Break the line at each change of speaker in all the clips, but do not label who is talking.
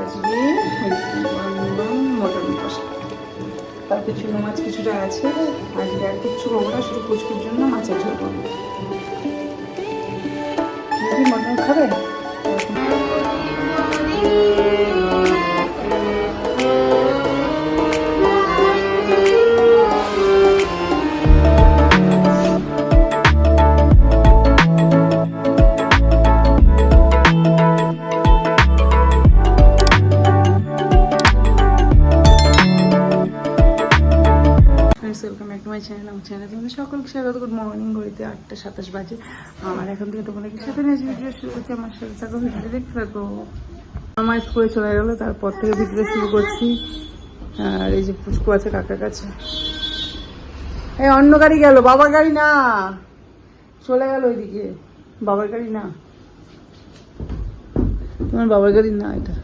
আজকে মটন কষা, তারপরে চুনো মাছ কিছুটা আছে। আজকে আর কিচ্ছু করবো না, শুধু পুচকুর জন্য মাছের ঝোল করবো। কি মটন খাবে? সকলকে স্বাগত। Good morning. ঘড়িতে 8:27 বাজে। আমার এখন থেকে তোমাদেরকে সাথে নিয়ে ভিডিও শুরু করছি। আমার সাথে থাকো, ভিডিও দেখতে থাকো। আমার স্কুলে চলে গেলো, তারপর থেকে ভিডিও শুরু করছি। আর এই যে পুচকু আছে কাকার কাছে। এই অন্য গাড়ি গেল, বাবার গাড়ি না, চলে গেল ওইদিকে। বাবার গাড়ি না, তোমার বাবার গাড়ি না এটা।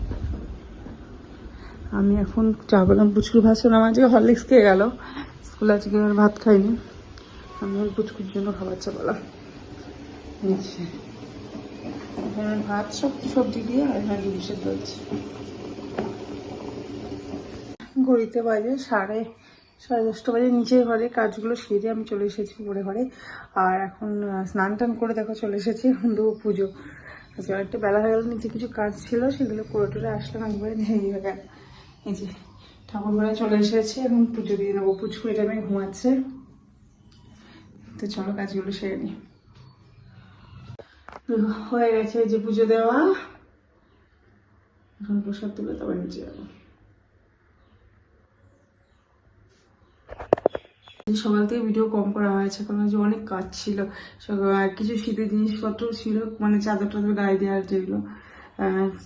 আমি এখন চা বললাম, পুচকুর ভাষণ আমার আজকে হরলিক্স খেয়ে গেল। স্কুলে আজকে আর ভাত খাইনি। আমি পুচকুর জন্য খাবার চা বললাম। ভাত সবজি দিয়ে আর এখানে ডিম সেদ্ধ হচ্ছে। ঘড়িতে বাজে সাড়ে 10:30 বাজে। নিচের ঘরে কাজগুলো সেরে আমি চলে এসেছি উপরে ঘরে। আর এখন স্নান টান করে দেখো চলে এসেছি। এখন দেবো পুজো। আজকে অনেকটা বেলা হয়ে গেল, নিচে কিছু কাজ ছিল সেগুলো করে টোরে আসলাম একবারে। দেরি হয়ে গেল। এই যে ঠাকুর ঘরে চলে এসেছি, এখন পুজো দিয়ে নেবো। পুচকু এটা আমি ঘুমাচ্ছে, তো চলো কাজগুলো সেরে নিই। হয়ে গেছে যে পুজো দেওয়া। এখন প্রসাদ তুলে তবে নিচে যাবো। সকাল থেকে ভিডিও কম করা হয়েছে, কারণ যে অনেক কাজ ছিল। আর কিছু শীতের জিনিসপত্র ছিল, মানে চাদর টাদর গায়ে দেওয়ার যেগুলো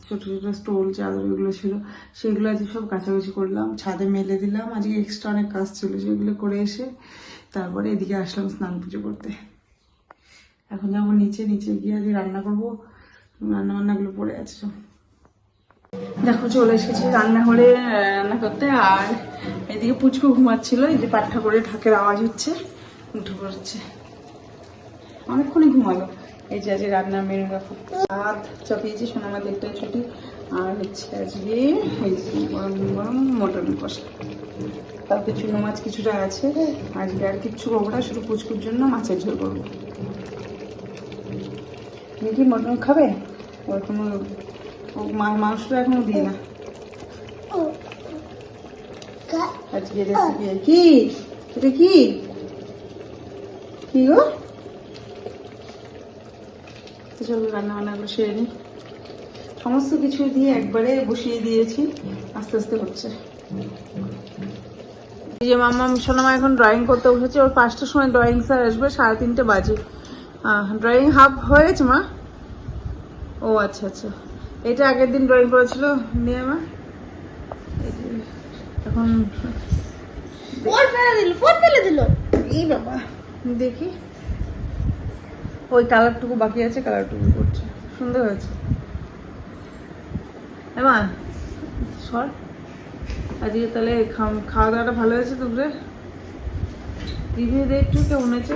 ছোট ছোট স্টোল চাদর এগুলো ছিল, সেগুলো আজকে সব কাছাকাছি করলাম, ছাদে মেলে দিলাম। আজকে এক্সট্রা অনেক কাজ ছিল, সেগুলো করে এসে তারপরে এদিকে আসলাম স্নান পুজো করতে। এখন যাবো নিচে গিয়ে আজকে রান্না করবো। রান্না বান্নাগুলো পড়ে আছে সব। দেখো চলে এসেছি রান্নাঘরে রান্না করতে। আর এদিকে পুচকু ঘুমাচ্ছিল, এই যে পাঠা করে ঢাকের আওয়াজ হচ্ছে, উঠে পড়ছে। অনেকক্ষণই ঘুমালো। এই যে আজকে রান্নার মেনু দেখো, ভাত চাপিয়েছি, সোনামার একটাই ছুটি। আর হচ্ছে আজকে এই যে গরম গরম মটন কষা, তারপরে চুনো মাছ কিছুটা আছে। আজকে আর কিচ্ছু করবো না, শুধু পুচকুর জন্য মাছের ঝোল করবো। তুমি কি মটন খাবে? ওরকম মাংসটা এখনো দিই না। আজকে রেসিপি কি, এটা কি কি গো? চলো রান্না বান্নাগুলো সেরে নিই। সমস্ত কিছু দিয়ে একবারে বসিয়ে দিয়েছি, আস্তে আস্তে হচ্ছে। এই যে মাম্মা সোনামা এখন ড্রয়িং করতে বসেছে। ওর 5টার সময় ড্রয়িং স্যার আসবে, 3:30 বাজে। ড্রয়িং হাফ হয়েছে মা? ও আচ্ছা আচ্ছা। এটা আগের দিন ড্রয়িং করেছিল নিয়ে মা। এখন এই বাবা দেখি, ওই কালারটুকু বাকি আছে, কালারটুকু করছে। সুন্দর হয়েছে। এমা সর। আজকে তাহলে খাওয়া দাওয়াটা ভালো হয়েছে দুপুরে? রিভিউ দে একটু, কেমন হয়েছে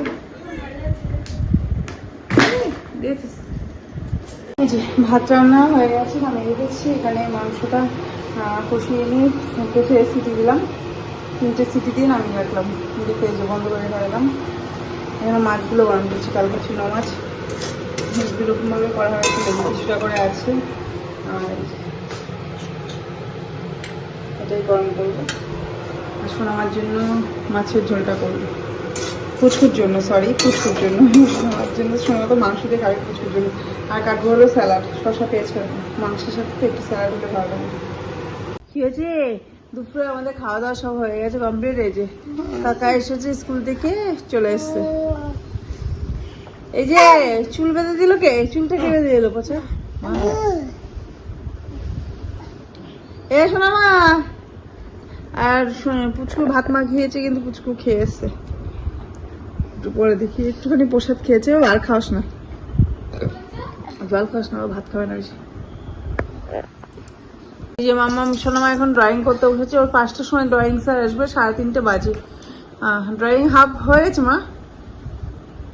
দেখছিস? এই যে ভাত রান্না হয়ে গেছে, আমি রেখেছি। এখানে মাংসটা কষিয়ে নিয়ে কষে সিটি দিলাম, 3টে সিটি দিয়ে নামিয়ে রাখলাম। দেখে যে বন্ধ করে রাখলাম। এখানে মাছগুলো গরম করছি, কালকে চুনো মাছ দুরকমভাবে করা হয়েছে, লেবু কিছুটা করে আছে। আর এটাই গরম করবো। আর সোনামার জন্য মাছের ঝোলটা করবো, পুচকুর জন্য, পুচকুর জন্য। সোনামার জন্য সোনা তো মাংস দিয়ে খাবে, পুচকুর জন্য। আর কাটবো হলো স্যালাড, শশা পেঁয়াজ কাটবো। মাংসের সাথে একটু স্যালাড হলে ভালো লাগে। কি হয়েছে? দুপুরে আমাদের খাওয়া দাওয়া সব হয়ে গেছে, কমপ্লিট হয়েছে। কাকা এসেছে স্কুল থেকে, চলে এসছে। এই যে চুল বেঁধে দিল কে? চুলটা কে বেঁধে দিল পছা? এ শোনা মা। আর পুচকু ভাত মাখিয়েছে, কিন্তু পুচকু খেয়ে এসছে। একটু পরে দেখি, একটুখানি প্রসাদ খেয়েছে। আর খাওয়াস না, জল খাওয়াস না, ভাত খাবে না বেশি। এই যে মাম্মা সোনামা এখন ড্রয়িং করতে বসেছে। ওর 5টার সময় ড্রয়িং স্যার আসবে, 3:30 বাজে। ড্রয়িং হাফ হয়েছে মা?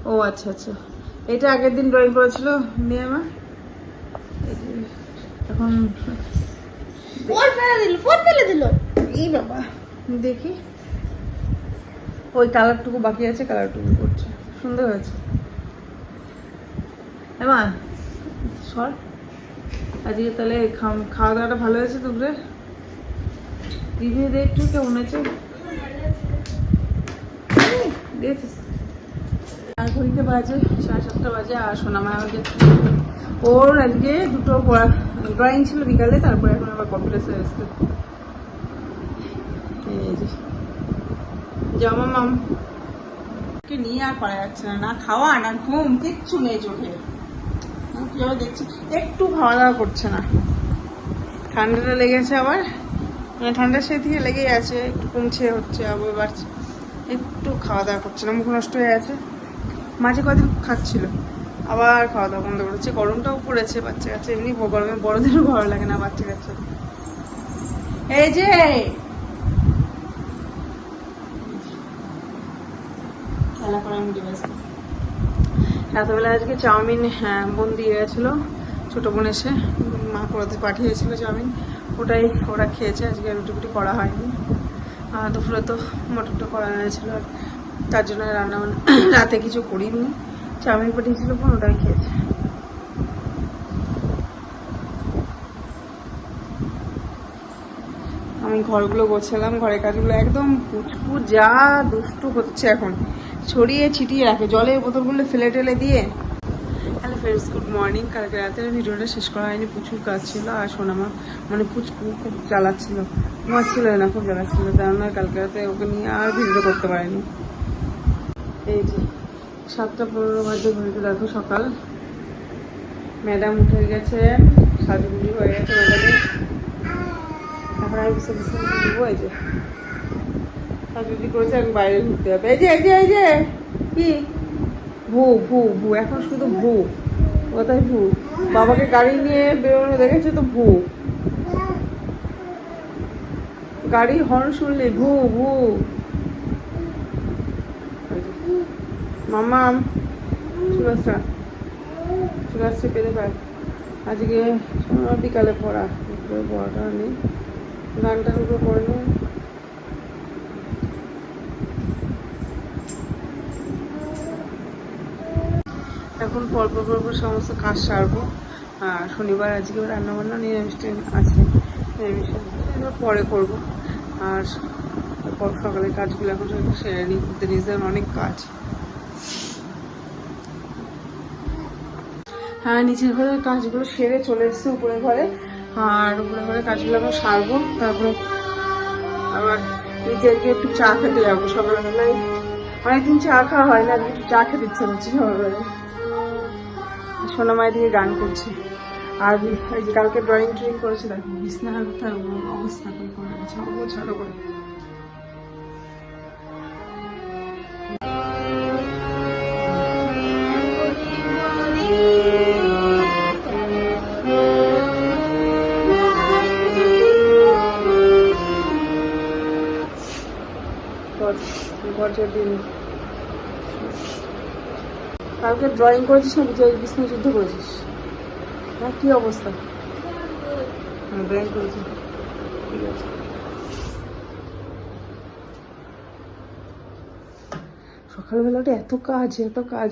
ও আচ্ছা আচ্ছা। এটা আগের দিন ড্রয়িং করেছিল নিয়ে মা। এখন
ফোন ফেলে দিল।
এই বাবা দেখি, ওই কালারটুকু বাকি আছে, কালারটুকু করছে, সুন্দর হয়েছে। এমা সর, আজকে তাহলে খাওয়া দাওয়াটা ভালো হয়েছে দুপুরে? রিভিউ দে একটু, কেমন হয়েছে দেখছিস? আর ঘড়িতে বাজে 7:30 বাজে, আর সোনামা আমাকে, ওর আজকে দুটো ড্রয়িং ছিল বিকালে, তারপরে এখন আবার কম্পিউটার এসছে। এই যে জামা মামকে নিয়ে আর পারা যাচ্ছে না, না খাওয়া না ঘুম, কিচ্ছু নেই চোখে। কিভাবে দেখছি, একটু খাওয়া দাওয়া করছে না। ঠান্ডাটা লেগেছে আবার, মানে ঠান্ডা সেই থেকে লেগেই আছে, একটু কমছে হচ্ছে আবার বাড়ছে, একটু খাওয়া দাওয়া করছে না, মুখ নষ্ট হয়ে আছে। মাঝে কদিন খাচ্ছিল, আবার খাওয়া দাওয়া বন্ধ করেছে। গরমটাও পড়েছে, বাচ্চা কাছে এমনি গরমে বড়দেরও ভালো লাগে না, বাচ্চা কাছে। এই যে খেলা করে আমি ব্যস্ত। রাতবেলা আজকে চাউমিন বোন দিয়ে গেছিলো, ছোটো বোন এসে মা করতে পাঠিয়েছিল চাউমিন, ওটাই ওরা খেয়েছে। আজকে রুটি ফুটি করা হয়নি, দুপুরে তো মটরটা করা হয়েছিল, তার জন্য রান্না রাতে কিছু করিনি। চাউমিন পাঠিয়েছিল বোন, ওটাই খেয়েছে। আমি ঘরগুলো গোছালাম, ঘরের কাজগুলো একদম পুচকু যা দুষ্টু হচ্ছে এখন, ছড়িয়ে ছিটিয়ে রাখে, জলের বোতলগুলো ফেলে টেলে দিয়ে। Hello friends, good morning. কালকে রাতের ভিডিওটা শেষ করা হয়নি, প্রচুর কাজ ছিল। আর সোনামা মানে পুচকু খুব জ্বালাচ্ছিল, ঘুমাচ্ছিল না, খুব জ্বালাচ্ছিল, তার জন্য কালকে রাতে ওকে নিয়ে আর ভিডিও করতে পারিনি। এই যে 7:15 বাজে, ঘড়িতে দেখো সকাল। ম্যাডাম উঠে গেছে, সাজুগুজি হয়ে গেছে ম্যাডামে। এখন আমি বিছানা দিব, এই যে সাজুগুজি করেছে, আমি বাইরে ঘুরতে হবে। এই যে এই যে এই যে কি ভু ভু ভু, এখন শুধু ভু, কোথায় ভু? বাবাকে গাড়ি নিয়ে বেরোনো দেখেছে তো ভু, গাড়ি হর্ন শুনলে ভু ভু। মামা চলে আসছে, চলে আসছে, পেরে পায়। আজকে বিকালে পড়া, পড়াটা নেই, গানটার উপরে পড়ে নেই। এখন পরপর পরপর সমস্ত কাজ সারবো। আর শনিবার আজকে রান্নাবান্না নিরামিষ আছে, নিরামিষ পরে করবো। আর সকালের কাজগুলো এখন সেরে নিই, নিজের অনেক কাজ। হ্যাঁ, নিচের ঘরের কাজগুলো সেরে চলে এসেছে উপরে ঘরে, আর উপরে ঘরের কাজগুলো এখন সারবো। তারপরে আবার নিজেকে একটু চা খেতে যাবো সকালবেলায়, অনেকদিন চা খাওয়া হয় না, একটু চা খেতে ইচ্ছে করছে সকালবেলায়। সোনামায়ের দিকে গান করছে। আর এই যে কালকে ড্রয়িং ট্রয়িং করেছে, দেখো বিছনার অবস্থা করে গেছে ছাড়ো করে। কালকে ড্রয়িং করেছিস না, বিষ্ণু যুদ্ধ করেছিস? হ্যাঁ, কি অবস্থা? ড্রয়িং করেছিস, ঠিক আছে। সকালবেলাটা এত কাজ এত কাজ,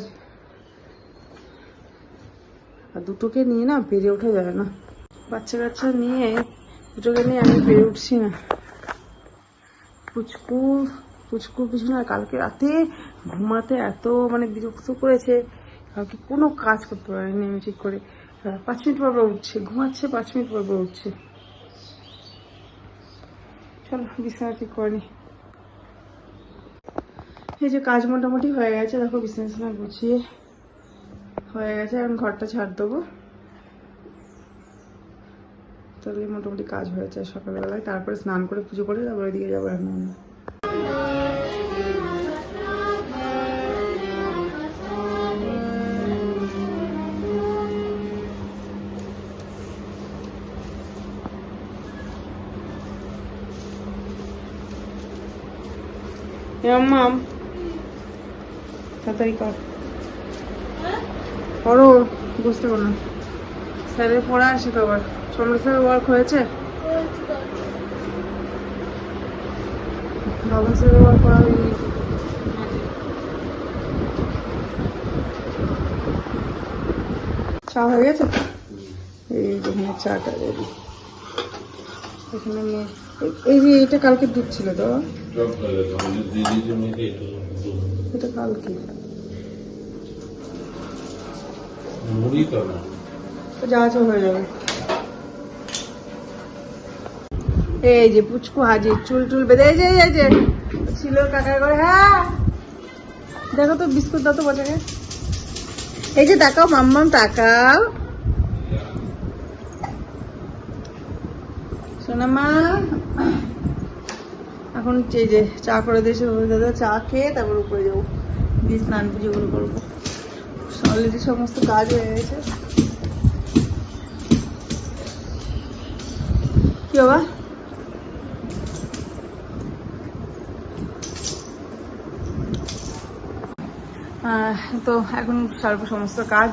আর দুটোকে নিয়ে না পেরে ওঠা যায় না। বাচ্চা কাচ্চা নিয়ে দুটোকে নিয়ে আমি পেরে উঠছি না। পুচকুর পিছনে কালকে রাতে ঘুমাতে এত মানে বিরক্ত করেছে, কালকে কোনো কাজ করতে পারিনি আমি ঠিক করে। 5 মিনিট পর উঠছে, ঘুমাচ্ছে, 5 মিনিট পর উঠছে। চলো বিছানা ঠিক করে নি। এই যে কাজ মোটামুটি হয়ে গেছে, দেখো বিছানা গুছিয়ে হয়ে গেছে, এখন ঘরটা ছাড় দেবো, তাহলে মোটামুটি কাজ হয়েছে সকালবেলায়। তারপরে স্নান করে পুজো করে তারপরে ওইদিকে যাবো রান্না। মাম তাড়াতাড়ি করো, বুঝতে পারো না। স্যারের পড়া আসে তো আবার। চন্দ্র স্যারের ওয়ার্ক হয়েছে? বাবা ব্যবহার করা হয়নি। চা হয়ে গেছে, এই যেখানে চাটা রেডি। এখানে এই যে এটা কালকে দুধ ছিল তো, এটা কালকে যা আছে হয়ে যাবে। এই যে পুচকু হাজির, চুল টুল বেঁধে এই যে ছিল কাকার করে। হ্যাঁ দেখো তো বিস্কুট দাও তো বাচ্চাকে। এই যে তাকাও মাম্মাম, তাকাও সোনা মা। এখন এই যে চা করে দিয়েছে দাদা, চা খেয়ে তারপর উপরে যাবো, দিয়ে স্নান পুজোগুলো করবো। অলরেডি সমস্ত কাজ হয়ে গেছে। কি বাবা? তো এখন সারবো সমস্ত কাজ।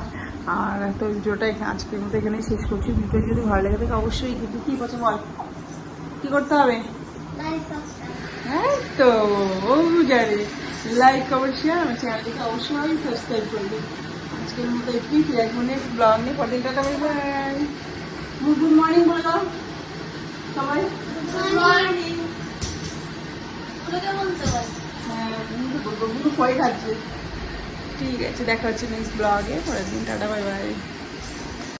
আর তো ভিডিওটা আজকের মতো এখানেই শেষ করছি। ভিডিও যদি ভালো লেগে থাকে অবশ্যই কিন্তু কি করছে বল, কি করতে হবে? হ্যাঁ তো জানি, লাইক কমেন্ট শেয়ার, আমার চ্যানেলটিকে অবশ্যই সাবস্ক্রাইব করবে। আজকের মতো একটু নেক্সট ব্লগ নিয়ে পরের দিনটা আমি গুড মর্নিং বলে দাও সবাই। হ্যাঁ পরে খাচ্ছে। ঠিক আছে, দেখা হচ্ছে নেক্সট ব্লগে পরের দিন। Tata, bye bye.